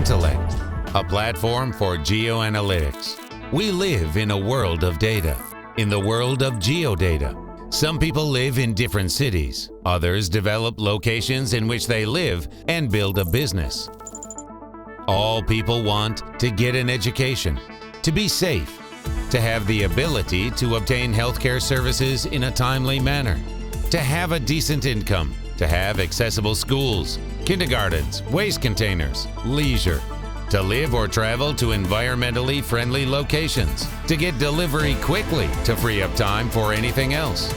Geointellect, a platform for geoanalytics. We live in a world of data, in the world of geodata. Some people live in different cities. Others develop locations in which they live and build a business. All people want to get an education, to be safe, to have the ability to obtain healthcare services in a timely manner, to have a decent income, to have accessible schools, kindergartens, waste containers, leisure, to live or travel to environmentally friendly locations, to get delivery quickly to free up time for anything else.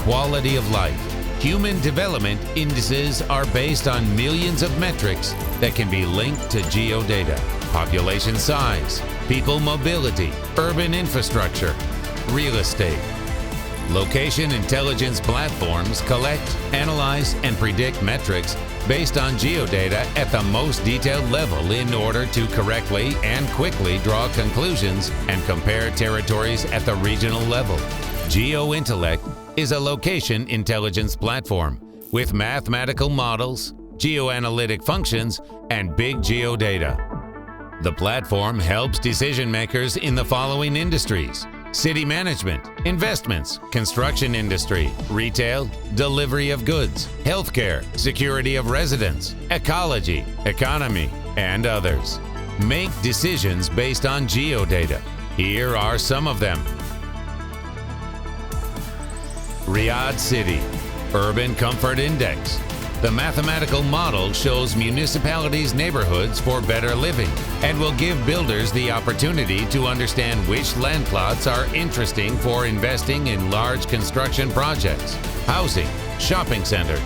Quality of life. Human development indices are based on millions of metrics that can be linked to geodata. Population size, people mobility, urban infrastructure, real estate. Location intelligence platforms collect, analyze, and predict metrics based on geodata at the most detailed level in order to correctly and quickly draw conclusions and compare territories at the regional level. Geointellect is a location intelligence platform with mathematical models, geoanalytic functions, and big geodata. The platform helps decision makers in the following industries: city management, investments, construction industry, retail, delivery of goods, healthcare, security of residents, ecology, economy, and others. Make decisions based on geodata. Here are some of them. Riyadh City Urban Comfort Index. The mathematical model shows municipalities' neighborhoods for better living and will give builders the opportunity to understand which land plots are interesting for investing in large construction projects, housing, shopping centers.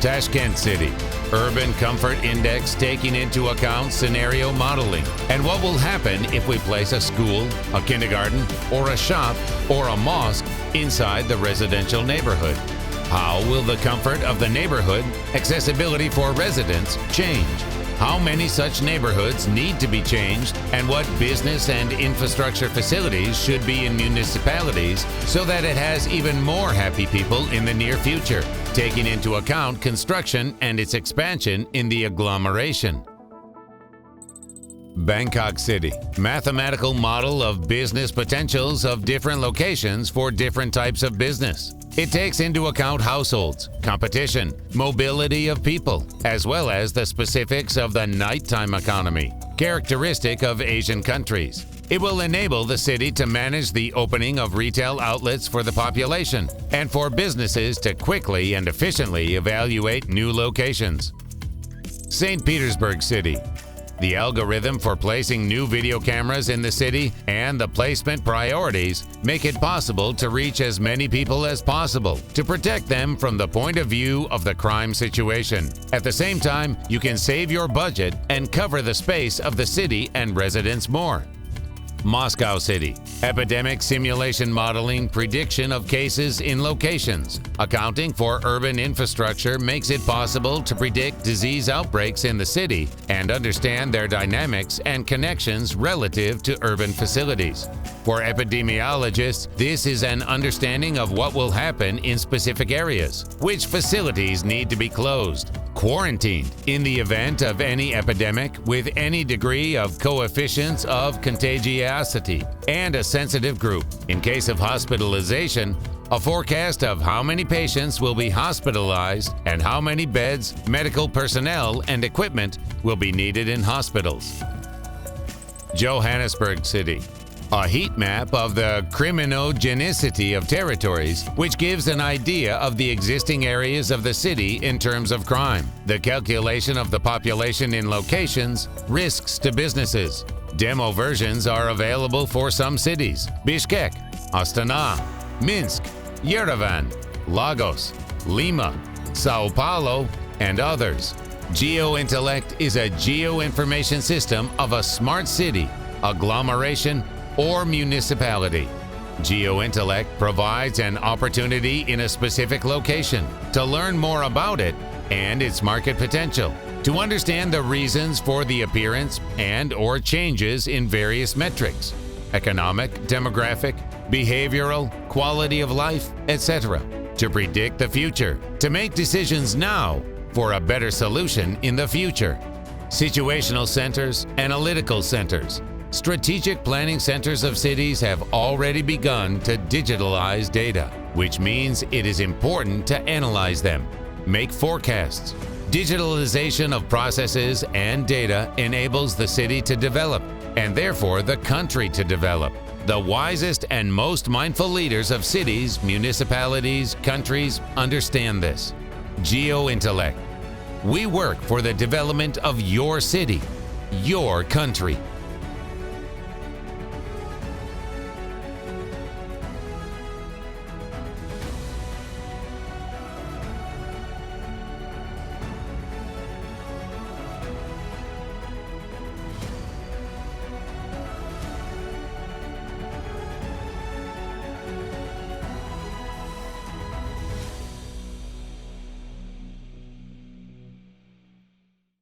Tashkent City Urban Comfort Index, taking into account scenario modeling and what will happen if we place a school, a kindergarten, or a shop, or a mosque inside the residential neighborhood. How will the comfort of the neighborhood, accessibility for residents, change? How many such neighborhoods need to be changed, and what business and infrastructure facilities should be in municipalities so that it has even more happy people in the near future, taking into account construction and its expansion in the agglomeration. Bangkok City Mathematical model of business potentials of different locations for different types of business. It takes into account households, competition, mobility of people, as well as the specifics of the nighttime economy, characteristic of Asian countries. It will enable the city to manage the opening of retail outlets for the population and for businesses to quickly and efficiently evaluate new locations. St. Petersburg City. The algorithm for placing new video cameras in the city and the placement priorities make it possible to reach as many people as possible to protect them from the point of view of the crime situation. At the same time, you can save your budget and cover the space of the city and residents more. Moscow City Epidemic simulation modeling prediction of cases in locations. Accounting for urban infrastructure makes it possible to predict disease outbreaks in the city and understand their dynamics and connections relative to urban facilities. For epidemiologists, this is an understanding of what will happen in specific areas, which facilities need to be closed, quarantined in the event of any epidemic with any degree of coefficients of contagiosity, and a sensitive group. In case of hospitalization, a forecast of how many patients will be hospitalized and how many beds, medical personnel, and equipment will be needed in hospitals. Johannesburg City. A heat map of the criminogenicity of territories, which gives an idea of the existing areas of the city in terms of crime, the calculation of the population in locations, risks to businesses. Demo versions are available for some cities: Bishkek, Astana, Minsk, Yerevan, Lagos, Lima, Sao Paulo, and others. Geointellect is a geoinformation system of a smart city, agglomeration, or municipality. Geointellect provides an opportunity in a specific location to learn more about it and its market potential, to understand the reasons for the appearance and/or changes in various metrics: economic, demographic, behavioral, quality of life, etc., to predict the future, to make decisions now for a better solution in the future. Situational centers, analytical centers, strategic planning centers of cities have already begun to digitalize data, which means it is important to analyze them, make forecasts. Digitalization of processes and data enables the city to develop, and therefore the country to develop. The wisest and most mindful leaders of cities, municipalities, countries understand this. Geointellect. We work for the development of your city, your country.